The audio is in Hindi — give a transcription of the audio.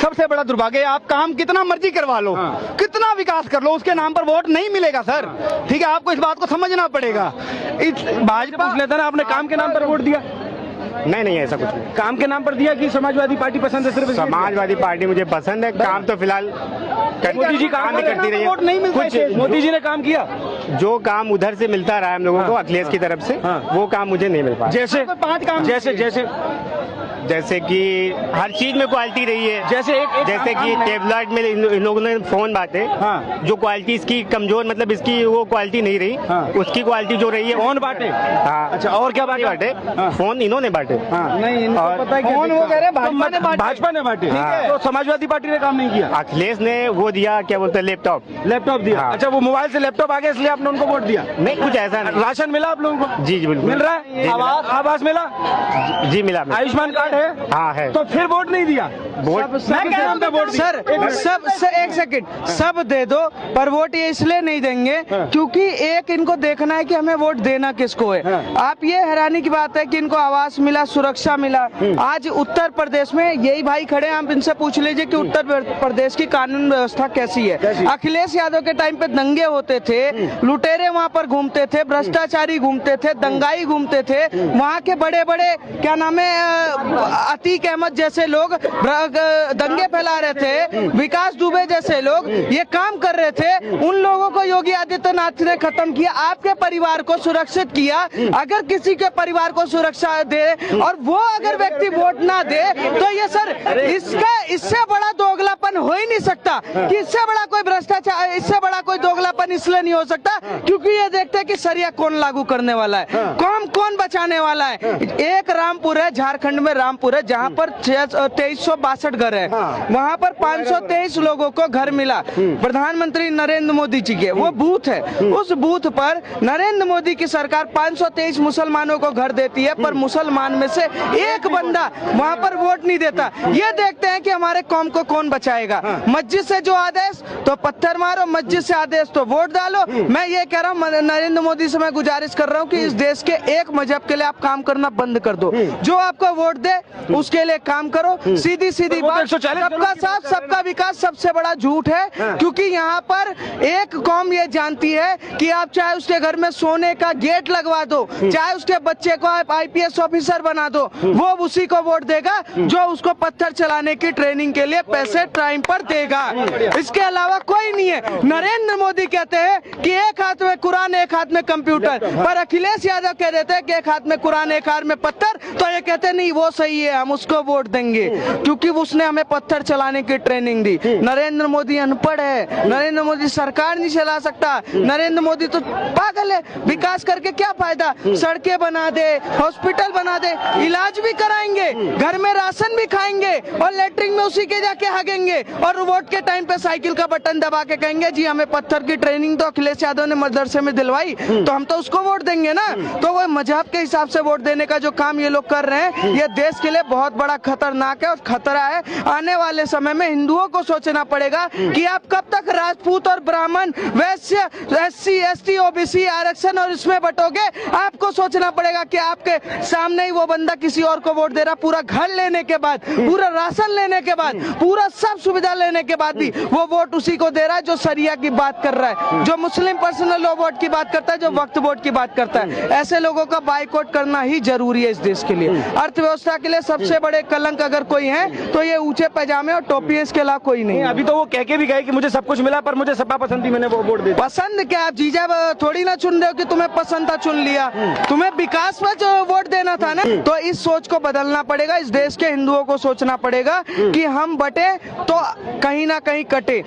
सबसे बड़ा दुर्भाग्य है, आप काम कितना मर्जी करवा लो, कितना विकास कर लो, उसके नाम पर वोट नहीं मिलेगा सर। ठीक है, आपको इस बात को समझना पड़ेगा। भाजपा पूछ लेता ना, आपने काम के नाम पर वोट दिया? नहीं, ऐसा कुछ नहीं। काम के नाम पर दिया कि समाजवादी पार्टी पसंद है? सिर्फ समाजवादी पार्टी मुझे पसंद है, काम तो फिलहाल मोदी जी काम नहीं करती रही वोट नहीं है। मिलता कुछ मोदी जी ने काम किया, जो काम उधर से मिलता रहा है हम लोगों को अखिलेश की तरफ से, वो काम मुझे नहीं मिल पाया। जैसे 5 काम, जैसे कि हर चीज में क्वालिटी रही है। जैसे कि टेबलेट में इन लोगों ने फोन बांटे, जो क्वालिटी इसकी कमजोर, मतलब इसकी वो क्वालिटी नहीं रही, उसकी क्वालिटी जो रही है फोन बांटे। हाँ, अच्छा, और क्या बांटे? फोन इन्होंने बांटे। नहीं इनको पता है कि फोन वो कह रहे हैं भाजपा ने बांटे। हाँ। तो समाजवादी पार्टी ने काम नहीं किया? अखिलेश ने वो दिया, क्या बोलते हैं, लैपटॉप दिया। हाँ। अच्छा, वो मोबाइल से लैपटॉप आ गया इसलिए आपने उनको वोट दिया? नहीं, कुछ ऐसा नहीं। राशन मिला आप लोगों को? जी बिल्कुल मिल रहा है। आवास मिला? जी मिला। आयुष्मान कार्ड है? हाँ है। तो फिर वोट नहीं दिया? वोट सर एक सेकंड, सब दे दो पर वोट ये इसलिए नहीं देंगे क्योंकि एक इनको देखना है कि हमें वोट देना किसको है। आप ये हैरानी की बात है कि इनको आवास मिला, सुरक्षा मिला। आज उत्तर प्रदेश में यही भाई खड़े हैं, आप इनसे पूछ लीजिए कि उत्तर प्रदेश की कानून व्यवस्था कैसी है। अखिलेश यादव के टाइम पे दंगे होते थे, लुटेरे वहाँ पर घूमते थे, भ्रष्टाचारी घूमते थे, दंगाई घूमते थे, वहाँ के बड़े बड़े क्या नाम है अतीक अहमद जैसे लोग दंगे फैला रहे थे, विकास दुबे जैसे लोग ये काम कर रहे थे। उन लोगों को योगी आदित्यनाथ ने खत्म किया, आपके परिवार को सुरक्षित किया। अगर किसी के परिवार को सुरक्षा दे और वो अगर व्यक्ति वोट ना दे तो ये सर इससे बड़ा दोगलापन हो ही नहीं सकता कि इससे बड़ा कोई भ्रष्टाचार, इससे बड़ा कोई दोगलापन इसलिए नहीं हो सकता क्योंकि ये देखते हैं कि सरिया कौन लागू करने वाला है, कौन बचाने वाला है। एक रामपुर है, झारखंड में रामपुर है, जहाँ पर 2362 घर है, वहाँ पर 523 लोगों को घर मिला प्रधानमंत्री नरेंद्र मोदी जी के, वो बूथ है। उस बूथ पर नरेंद्र मोदी की सरकार 523 मुसलमानों को घर देती है, पर मुसलमान में से एक बंदा वहाँ पर वोट नहीं देता। ये देखते हैं कि हमारे कौम को कौन बचाएगा। मस्जिद से जो आदेश तो पत्थर मारो, मस्जिद से आदेश तो वोट डालो। मैं ये कह रहा हूँ, नरेंद्र मोदी से मैं गुजारिश कर रहा हूँ कि इस देश के एक मजहब के लिए आप काम करना बंद कर दो। जो आपको वोट दे उसके लिए काम करो। सीधी बात, सबका साथ सबका विकास सबसे बड़ा झूठ है, क्योंकि यहाँ पर एक कौम ये जानती है कि आप चाहे उसके घर में सोने का गेट लगवा दो, चाहे उसके बच्चे को आप IPS ऑफिसर बना दो, वो उसी को वोट देगा जो उसको पत्थर चलाने की ट्रेनिंग के लिए पैसे टाइम पर देगा। इसके अलावा कोई नहीं है। नरेंद्र मोदी कहते हैं कि एक हाथ में कुरान एक हाथ में कंप्यूटर, पर अखिलेश यादव कह देते हैं कि एक हाथ में कुरान एक हाथ में पत्थर। तो ये कहते नहीं वो सही है, हम उसको वोट देंगे क्योंकि उसने हमें पत्थर चलाने की ट्रेनिंग दी। नरेंद्र मोदी अनपढ़ है, नरेंद्र मोदी सरकार नहीं चला सकता, नरेंद्र मोदी तो पागल है। विकास करके क्या फायदा? सड़कें बना दे, हॉस्पिटल बना दे, इलाज भी कराएंगे, घर में राशन भी खाएंगे और लेटरिन में उसी के जाके हागेंगे और वोट के टाइम पे साइकिल का बटन दबा के कहेंगे जी हमें पत्थर की ट्रेनिंग तो अखिलेश यादव ने मदरसे में दिलवाई, तो हम तो उसको वोट देंगे ना। तो वो मजहब के हिसाब से वोट देने का जो काम ये लोग कर रहे हैं, ये देश के लिए बहुत बड़ा खतरनाक है और खतरा है। आने वाले समय में हिंदुओं को सोचना पड़ेगा कि आप कब तक राजपूत और ब्राह्मण, वैश्य, SC ST OBC आरक्षण और इसमें बटोगे। आपको सोचना पड़ेगा कि आपके सामने ही वो बंदा किसी और को वोट दे रहा, पूरा घर लेने के बाद, पूरा राशन लेने के बाद, पूरा सब सुविधा लेने के बाद भी वो वोट उसी को दे रहा है जो सरिया की बात कर रहा है, जो मुस्लिम पर्सनल लॉ वोट की बात करता है, जो वक्फ वोट की बात करता है। ऐसे लोगों का बाइकआउट करना ही जरूरी है इस देश के लिए। अर्थव्यवस्था के लिए सबसे बड़े कलंक अगर कोई है तो ये ऊंचे पैजामे और टोपी, इसके अलावा कोई नहीं। अभी तो वो कह के भी गए कि मुझे सब कुछ मिला पर मुझे सपा पसंद थी, मैंने वो वोट दिया। पसंद क्या, आप जीजा थोड़ी ना चुन रहे हो कि तुम्हें पसंद था चुन लिया, तुम्हें विकास पर जो वोट देना था ना। तो इस सोच को बदलना पड़ेगा, इस देश के हिंदुओं को सोचना पड़ेगा कि हम बटे तो कहीं ना कहीं कटे।